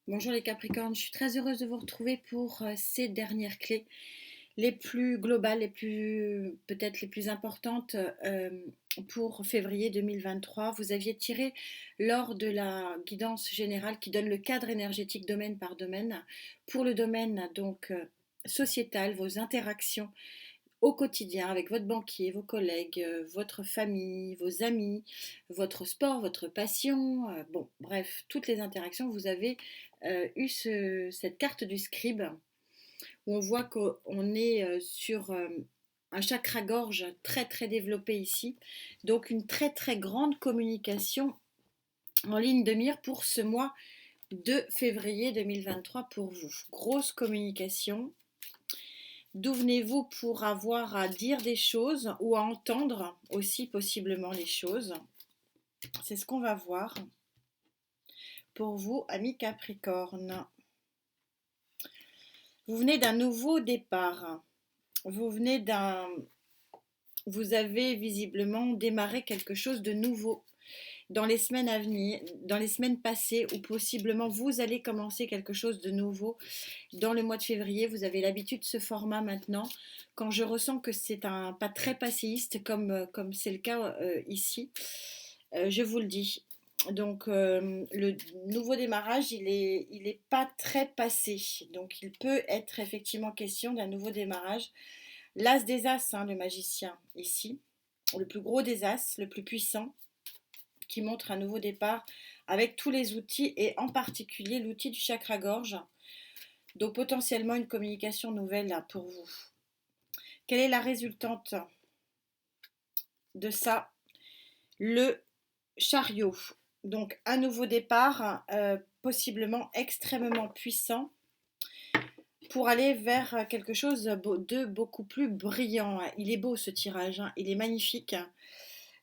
Bonjour les Capricornes, je suis très heureuse de vous retrouver pour ces dernières clés, les plus globales, peut-être les plus importantes pour février 2023. Vous aviez tiré lors de la guidance générale qui donne le cadre énergétique domaine par domaine, pour le domaine donc sociétal, vos interactions au quotidien avec votre banquier, vos collègues, votre famille, vos amis, votre sport, votre passion, bon, bref, toutes les interactions. Vous avez eu cette carte du scribe où on voit qu'on est sur un chakra-gorge très très développé ici, donc une très très grande communication en ligne de mire pour ce mois de février 2023 pour vous. Grosse communication. D'où venez-vous pour avoir à dire des choses ou à entendre aussi possiblement les choses? C'est ce qu'on va voir pour vous, amis Capricorne. Vous venez d'un nouveau départ. Vous venez d'un... Vous avez visiblement démarré quelque chose de nouveau dans les semaines à venir, dans les semaines passées, ou possiblement vous allez commencer quelque chose de nouveau dans le mois de février. Vous avez l'habitude de ce format maintenant. Quand je ressens que c'est un pas très passéiste, comme c'est le cas ici, je vous le dis. Donc le nouveau démarrage, il est pas très passé. Donc il peut être effectivement question d'un nouveau démarrage. L'as des as, hein, le magicien ici, le plus gros des as, le plus puissant, qui montre un nouveau départ avec tous les outils et en particulier l'outil du chakra-gorge. Donc potentiellement une communication nouvelle là, pour vous. Quelle est la résultante de ça? Le chariot. Donc un nouveau départ, possiblement extrêmement puissant, pour aller vers quelque chose de beaucoup plus brillant. Il est beau ce tirage, hein, il est magnifique.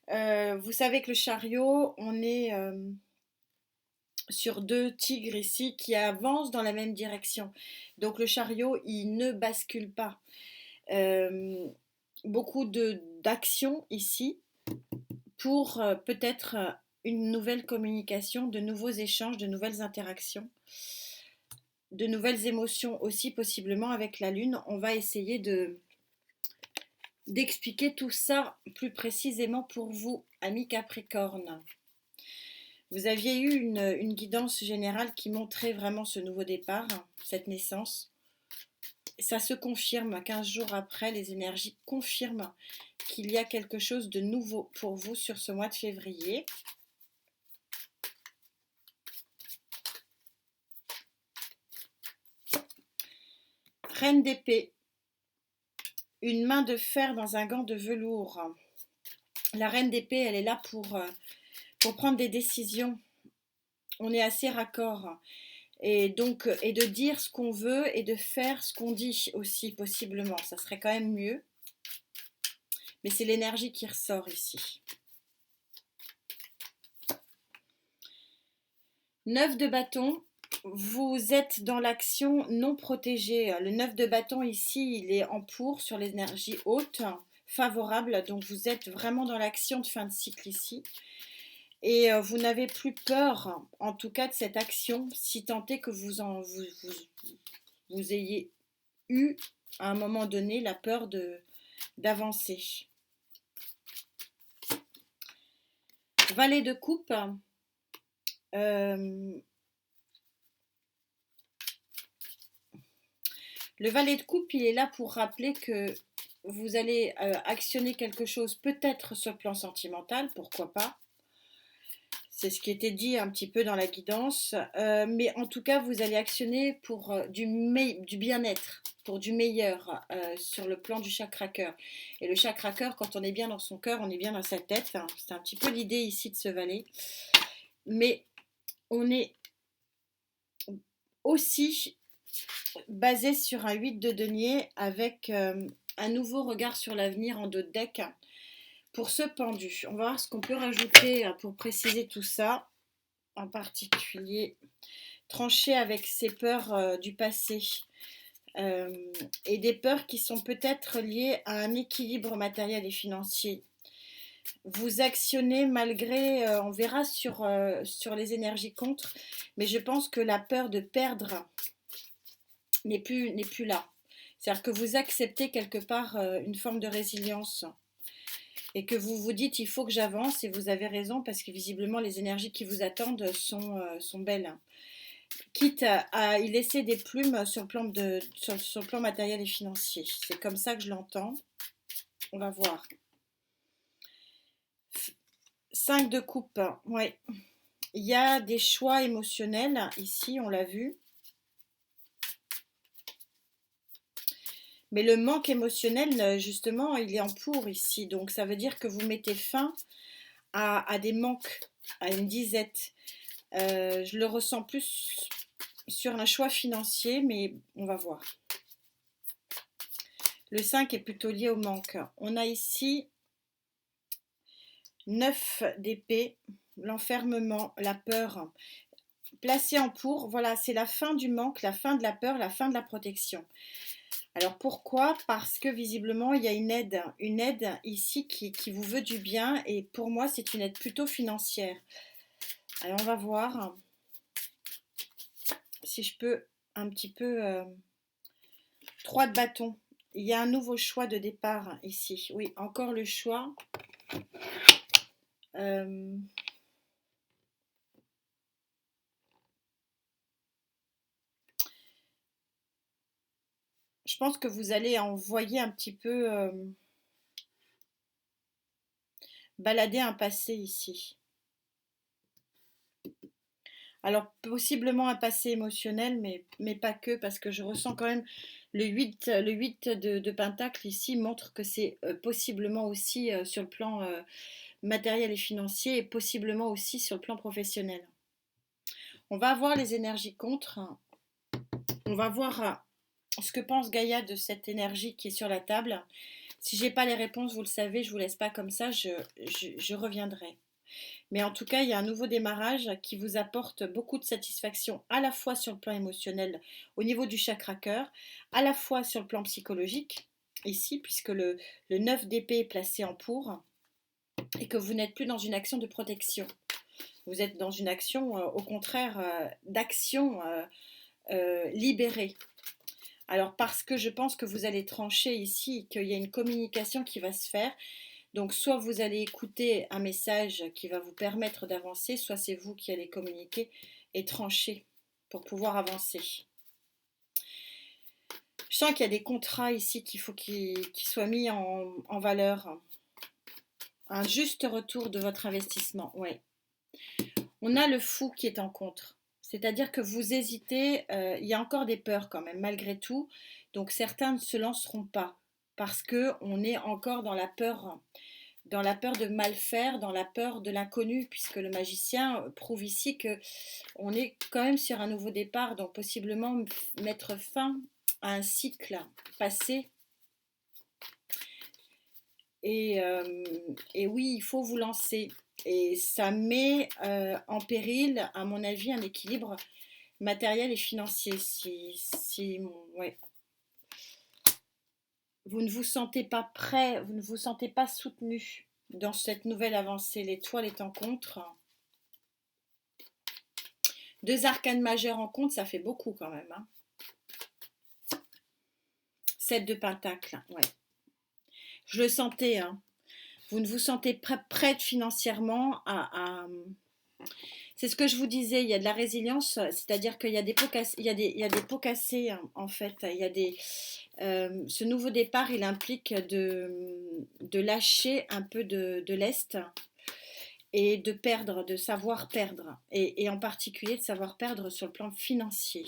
Vous savez que le chariot, on est sur deux tigres ici qui avancent dans la même direction. Donc le chariot, il ne bascule pas. Beaucoup d'actions ici pour peut-être une nouvelle communication, de nouveaux échanges, de nouvelles interactions, de nouvelles émotions aussi possiblement avec la lune. On va essayer d'expliquer tout ça plus précisément pour vous, amis Capricorne. Vous aviez eu une guidance générale qui montrait vraiment ce nouveau départ, cette naissance. Ça se confirme 15 jours après, les énergies confirment qu'il y a quelque chose de nouveau pour vous sur ce mois de février. Reine d'épée, une main de fer dans un gant de velours. La reine d'épée, elle est là pour prendre des décisions. On est assez raccord. Et donc, et de dire ce qu'on veut et de faire ce qu'on dit aussi, possiblement. Ça serait quand même mieux. Mais c'est l'énergie qui ressort ici. 9 de bâton, vous êtes dans l'action non protégée. Le 9 de bâton ici, il est en pour sur l'énergie haute, favorable. Donc vous êtes vraiment dans l'action de fin de cycle ici. Et vous n'avez plus peur, en tout cas, de cette action, si tant est que vous ayez eu, à un moment donné, la peur d'avancer. Valet de coupe. Le valet de coupe, il est là pour rappeler que vous allez actionner quelque chose, peut-être sur le plan sentimental, pourquoi pas. C'est ce qui était dit un petit peu dans la guidance. Mais en tout cas, vous allez actionner pour du bien-être, pour du meilleur sur le plan du chakra-cœur. Et le chakra-cœur, quand on est bien dans son cœur, on est bien dans sa tête. Hein. C'est un petit peu l'idée ici de ce valet. Mais on est aussi basé sur un 8 de denier avec un nouveau regard sur l'avenir en dos de deck. Pour ce pendu, on va voir ce qu'on peut rajouter pour préciser tout ça, en particulier trancher avec ses peurs du passé et des peurs qui sont peut-être liées à un équilibre matériel et financier. Vous actionnez malgré, on verra sur les énergies contre, mais je pense que la peur de perdre n'est plus là. C'est-à-dire que vous acceptez quelque part une forme de résilience et que vous vous dites il faut que j'avance et vous avez raison parce que visiblement les énergies qui vous attendent sont belles. Quitte à y laisser des plumes sur le plan matériel et financier. C'est comme ça que je l'entends. On va voir. 5 de coupe, ouais. Il y a des choix émotionnels ici, on l'a vu. Mais le manque émotionnel, justement, il est en pour ici. Donc ça veut dire que vous mettez fin à des manques, à une disette. Je le ressens plus sur un choix financier, mais on va voir. Le 5 est plutôt lié au manque. On a ici 9 d'épée, l'enfermement, la peur. Placé en pour, voilà, c'est la fin du manque, la fin de la peur, la fin de la protection. Alors pourquoi? Parce que visiblement il y a une aide ici qui vous veut du bien et pour moi c'est une aide plutôt financière. Alors on va voir si je peux un petit peu... 3 de bâton. Il y a un nouveau choix de départ ici. Oui, encore le choix. Euh, je pense que vous allez envoyer un petit peu balader un passé ici. Alors possiblement un passé émotionnel, mais pas que, parce que je ressens quand même le 8 de Pentacle ici montre que c'est possiblement aussi sur le plan matériel et financier et possiblement aussi sur le plan professionnel. On va voir les énergies contre. On va voir ce que pense Gaïa de cette énergie qui est sur la table. Si j'ai pas les réponses, vous le savez, je vous laisse pas comme ça, je reviendrai. Mais en tout cas, il y a un nouveau démarrage qui vous apporte beaucoup de satisfaction à la fois sur le plan émotionnel au niveau du chakra cœur, à la fois sur le plan psychologique, ici, puisque le 9 d'épée est placé en pour, et que vous n'êtes plus dans une action de protection. Vous êtes dans une action, au contraire, d'action libérée. Alors parce que je pense que vous allez trancher ici, qu'il y a une communication qui va se faire. Donc soit vous allez écouter un message qui va vous permettre d'avancer, soit c'est vous qui allez communiquer et trancher pour pouvoir avancer. Je sens qu'il y a des contrats ici qu'il faut qu'ils soient mis en valeur. Un juste retour de votre investissement, ouais. On a le fou qui est en contre. C'est-à-dire que vous hésitez, il y a encore des peurs quand même, malgré tout. Donc certains ne se lanceront pas parce qu'on est encore dans la peur de mal faire, dans la peur de l'inconnu, puisque le magicien prouve ici que on est quand même sur un nouveau départ, donc possiblement mettre fin à un cycle passé. Et oui, il faut vous lancer. Et ça met en péril, à mon avis, un équilibre matériel et financier. Ouais. Vous ne vous sentez pas prêt, vous ne vous sentez pas soutenu dans cette nouvelle avancée. L'étoile est en contre. 2 arcanes majeures en contre, ça fait beaucoup quand même. Hein. 7 de pentacle, ouais. Je le sentais, hein. Vous ne vous sentez prête financièrement C'est ce que je vous disais, il y a de la résilience, c'est-à-dire qu'il y a des pots cassés, il y a des pots cassés hein, en fait. Il y a ce nouveau départ, il implique de lâcher un peu de lest et de perdre, de savoir perdre, et en particulier de savoir perdre sur le plan financier.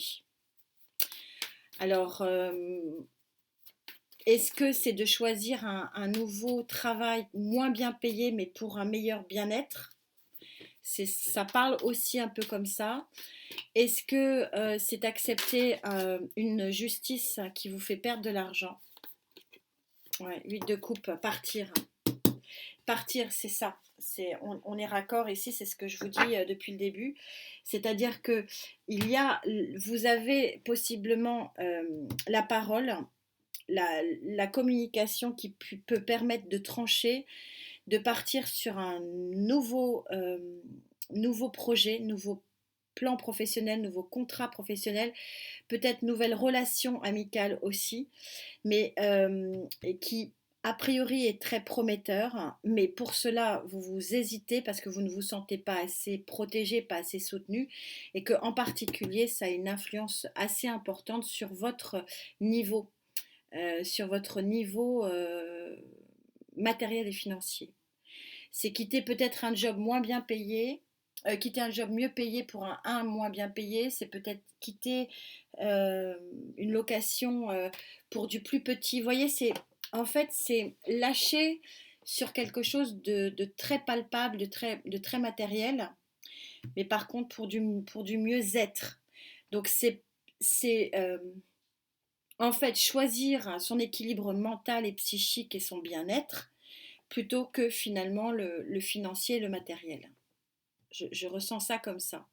Alors, est-ce que c'est de choisir un nouveau travail moins bien payé, mais pour un meilleur bien-être? Ça parle aussi un peu comme ça. Est-ce que c'est accepter une justice qui vous fait perdre de l'argent? Ouais, 8 de coupe, partir. Partir, c'est ça. On est raccord ici, c'est ce que je vous dis depuis le début. C'est-à-dire que vous avez possiblement la parole, la communication qui peut permettre de trancher, de partir sur un nouveau projet, nouveau plan professionnel, nouveau contrat professionnel, peut-être nouvelle relation amicale aussi, mais qui a priori est très prometteur, mais pour cela vous hésitez parce que vous ne vous sentez pas assez protégé, pas assez soutenu, et que en particulier ça a une influence assez importante sur votre niveau matériel et financier. C'est quitter peut-être un job moins bien payé, quitter un job mieux payé pour un moins bien payé, c'est peut-être quitter une location pour du plus petit. Vous voyez, c'est lâcher sur quelque chose de très palpable, de très matériel, mais par contre pour du mieux-être. Donc c'est en fait choisir son équilibre mental et psychique et son bien-être plutôt que finalement le financier et le matériel. Je ressens ça comme ça.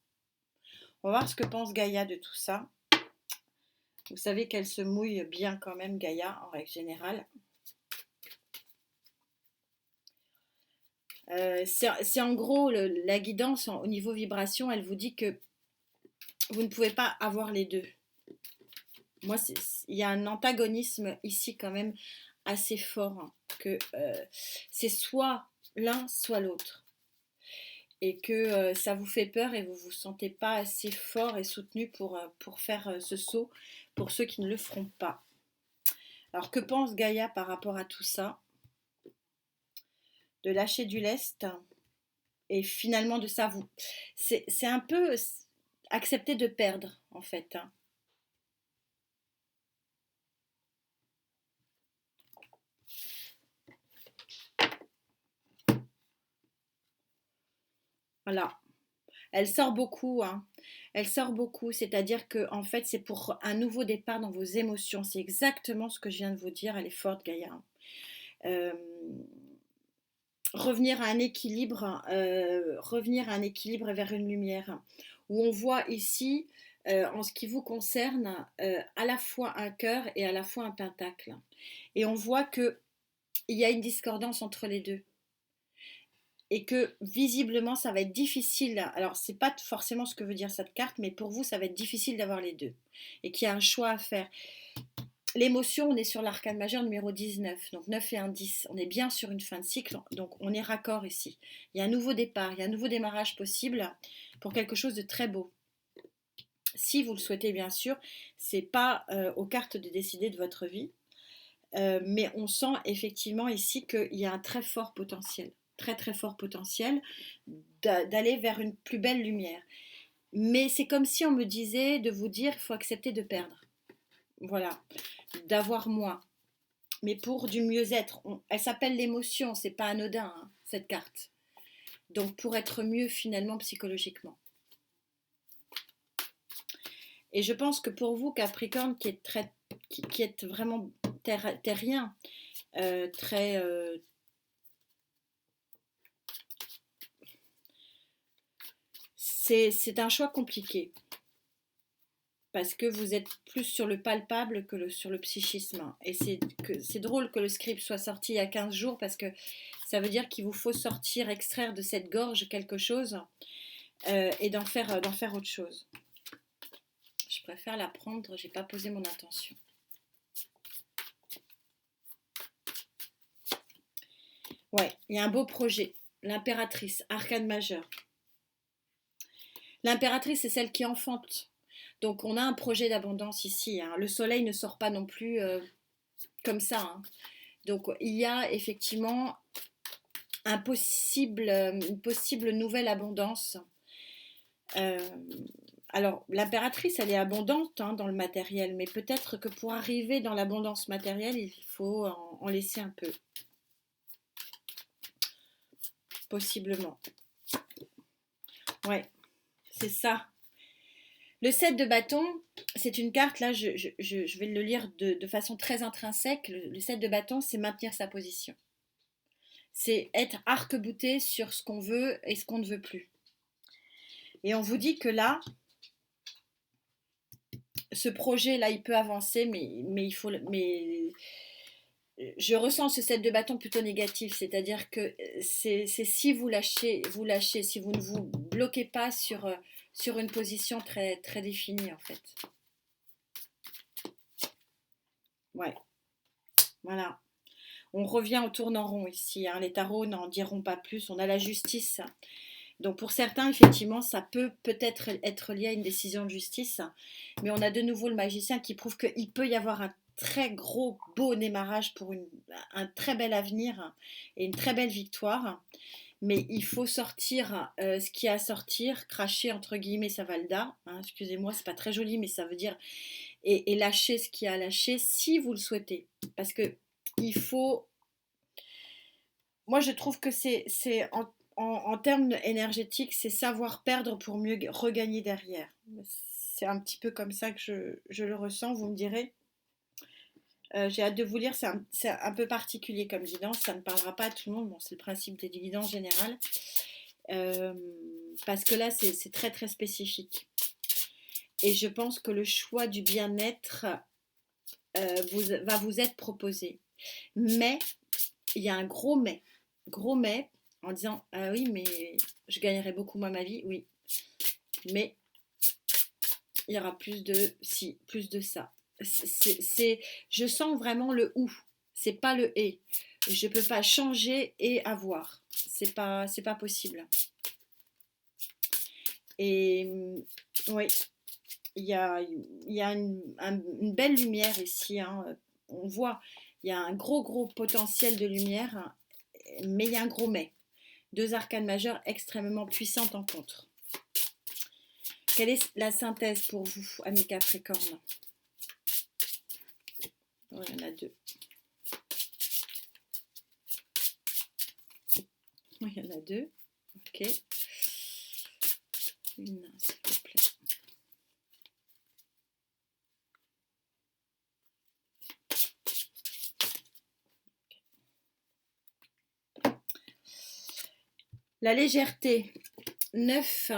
On va voir ce que pense Gaïa de tout ça. Vous savez qu'elle se mouille bien quand même, Gaïa, en règle générale. C'est en gros la guidance au niveau vibration, elle vous dit que vous ne pouvez pas avoir les deux. Moi, il y a un antagonisme ici quand même assez fort, hein, que c'est soit l'un, soit l'autre. Et que ça vous fait peur et vous ne vous sentez pas assez fort et soutenu pour faire ce saut, pour ceux qui ne le feront pas. Alors que pense Gaïa par rapport à tout ça? De lâcher du lest et finalement de ça, c'est un peu accepter de perdre en fait, hein. Voilà. Elle sort beaucoup, hein. Elle sort beaucoup, c'est-à-dire que en fait c'est pour un nouveau départ dans vos émotions. C'est exactement ce que je viens de vous dire. Elle est forte, Gaïa. Euh, revenir à un équilibre vers une lumière, où on voit ici, en ce qui vous concerne, à la fois un cœur et à la fois un pentacle. Et on voit qu'il y a une discordance entre les deux. Et que visiblement, ça va être difficile. Alors, c'est pas forcément ce que veut dire cette carte, mais pour vous, ça va être difficile d'avoir les deux. Et qu'il y a un choix à faire. L'émotion, on est sur l'arcane majeur numéro 19, donc 9 et 1, 10. On est bien sur une fin de cycle, donc on est raccord ici. Il y a un nouveau départ, il y a un nouveau démarrage possible pour quelque chose de très beau. Si vous le souhaitez, bien sûr, c'est pas aux cartes de décider de votre vie, mais on sent effectivement ici qu'il y a un très fort potentiel, très très fort potentiel d'aller vers une plus belle lumière. Mais c'est comme si on me disait de vous dire, il faut accepter de perdre. Voilà, d'avoir moins. Mais pour du mieux-être. Elle s'appelle l'émotion, c'est pas anodin, hein, cette carte. Donc pour être mieux finalement psychologiquement. Et je pense que pour vous, Capricorne, qui êtes vraiment terrien, très... c'est un choix compliqué. Parce que vous êtes plus sur le palpable que sur le psychisme. Et c'est drôle que le script soit sorti il y a 15 jours parce que ça veut dire qu'il vous faut sortir, extraire de cette gorge quelque chose et d'en faire autre chose. Je préfère la prendre, j'ai pas posé mon intention. Ouais, il y a un beau projet. L'impératrice, arcane majeur. L'impératrice, c'est celle qui enfante. Donc on a un projet d'abondance ici, hein. Le soleil ne sort pas non plus comme ça, hein. Donc il y a effectivement une possible nouvelle abondance. Alors l'impératrice, elle est abondante, hein, dans le matériel, mais peut-être que pour arriver dans l'abondance matérielle, il faut en laisser un peu. Possiblement. Ouais, c'est ça. Le 7 de bâton, c'est une carte, là je vais le lire de façon très intrinsèque. Le 7 de bâton, c'est maintenir sa position. C'est être arc-bouté sur ce qu'on veut et ce qu'on ne veut plus. Et on vous dit que là, ce projet-là, il peut avancer, mais je ressens ce 7 de bâton plutôt négatif, c'est-à-dire que c'est si vous lâchez, si vous ne vous bloquez pas sur une position très, très définie en fait. Ouais, voilà. On revient au tournant rond ici, hein. Les tarots n'en diront pas plus. On a la justice. Donc pour certains, effectivement, ça peut peut-être être lié à une décision de justice. Mais on a de nouveau le magicien qui prouve qu'il peut y avoir un très gros, beau démarrage pour un très bel avenir et une très belle victoire. Mais il faut sortir ce qui a à sortir, cracher entre guillemets sa valda. Hein, excusez-moi, c'est pas très joli, mais ça veut dire et lâcher ce qui a à lâcher si vous le souhaitez. Parce que il faut. Moi, je trouve que c'est en termes énergétiques, c'est savoir perdre pour mieux regagner derrière. C'est un petit peu comme ça que je le ressens, vous me direz. J'ai hâte de vous lire, c'est un peu particulier comme guidance, ça ne parlera pas à tout le monde, bon, c'est le principe des guidances générales, Euh, parce que là c'est très très spécifique. Et je pense que le choix du bien-être va vous être proposé. Mais, il y a un gros mais, en disant, ah oui, mais je gagnerai beaucoup moins ma vie, oui, mais il y aura plus de si, plus de ça. Je sens vraiment le ou, c'est pas le et. Je peux pas changer et avoir. C'est pas possible. Et oui, il y a une belle lumière ici, hein. On voit, il y a un gros potentiel de lumière, mais il y a un gros mais. Deux arcanes majeures extrêmement puissantes en contre. Quelle est la synthèse pour vous, amis Capricorne? Oh, il y en a deux. Oh, il y en a deux. Ok. Une, s'il vous plaît. La légèreté. 9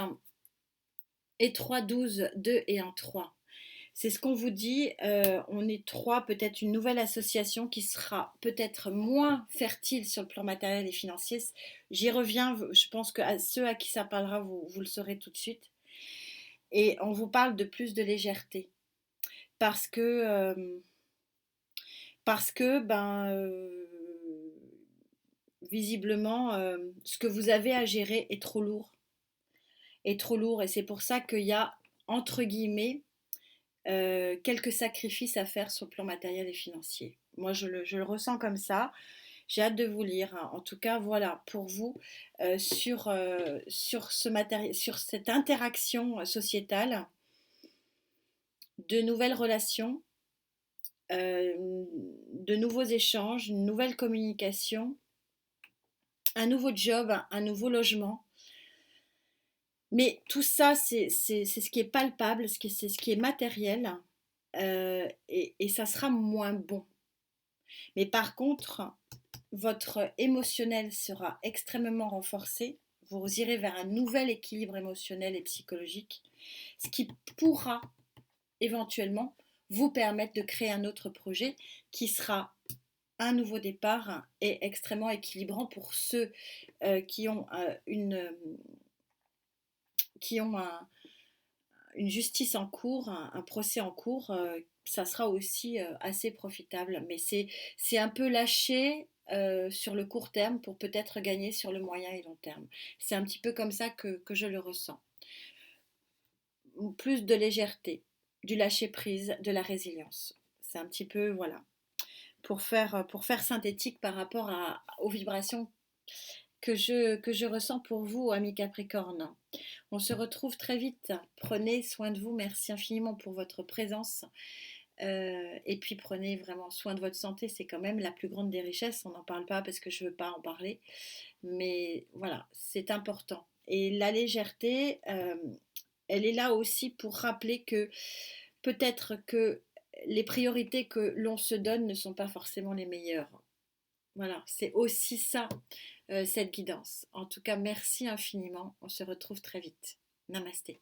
et 3, 12, 2 et 1, 3. C'est ce qu'on vous dit, on est trois, peut-être une nouvelle association qui sera peut-être moins fertile sur le plan matériel et financier. J'y reviens, je pense que à ceux à qui ça parlera, vous le saurez tout de suite. Et on vous parle de plus de légèreté. Parce que, visiblement, ce que vous avez à gérer est trop lourd. Est trop lourd. Et c'est pour ça qu'il y a, entre guillemets, quelques sacrifices à faire sur le plan matériel et financier. Moi, je le ressens comme ça. J'ai hâte de vous lire, hein. En tout cas, voilà, pour vous, sur cette interaction sociétale, de nouvelles relations, de nouveaux échanges, une nouvelle communication, un nouveau job, un nouveau logement. Mais tout ça, c'est ce qui est palpable, c'est ce qui est matériel, et ça sera moins bon. Mais par contre, votre émotionnel sera extrêmement renforcé. Vous irez vers un nouvel équilibre émotionnel et psychologique, ce qui pourra éventuellement vous permettre de créer un autre projet qui sera un nouveau départ et extrêmement équilibrant pour ceux qui ont une justice en cours, un procès en cours. Ça sera aussi assez profitable. Mais c'est un peu lâché sur le court terme pour peut-être gagner sur le moyen et long terme. C'est un petit peu comme ça que je le ressens. Plus de légèreté, du lâcher prise, de la résilience. C'est un petit peu, voilà, pour faire synthétique par rapport aux vibrations que je ressens pour vous, amis Capricorne. On se retrouve très vite. Prenez soin de vous. Merci infiniment pour votre présence. Et puis prenez vraiment soin de votre santé. C'est quand même la plus grande des richesses. On n'en parle pas parce que je ne veux pas en parler. Mais voilà, c'est important. Et la légèreté, elle est là aussi pour rappeler que peut-être que les priorités que l'on se donne ne sont pas forcément les meilleures. Voilà, c'est aussi ça, cette guidance. En tout cas, merci infiniment. On se retrouve très vite. Namasté.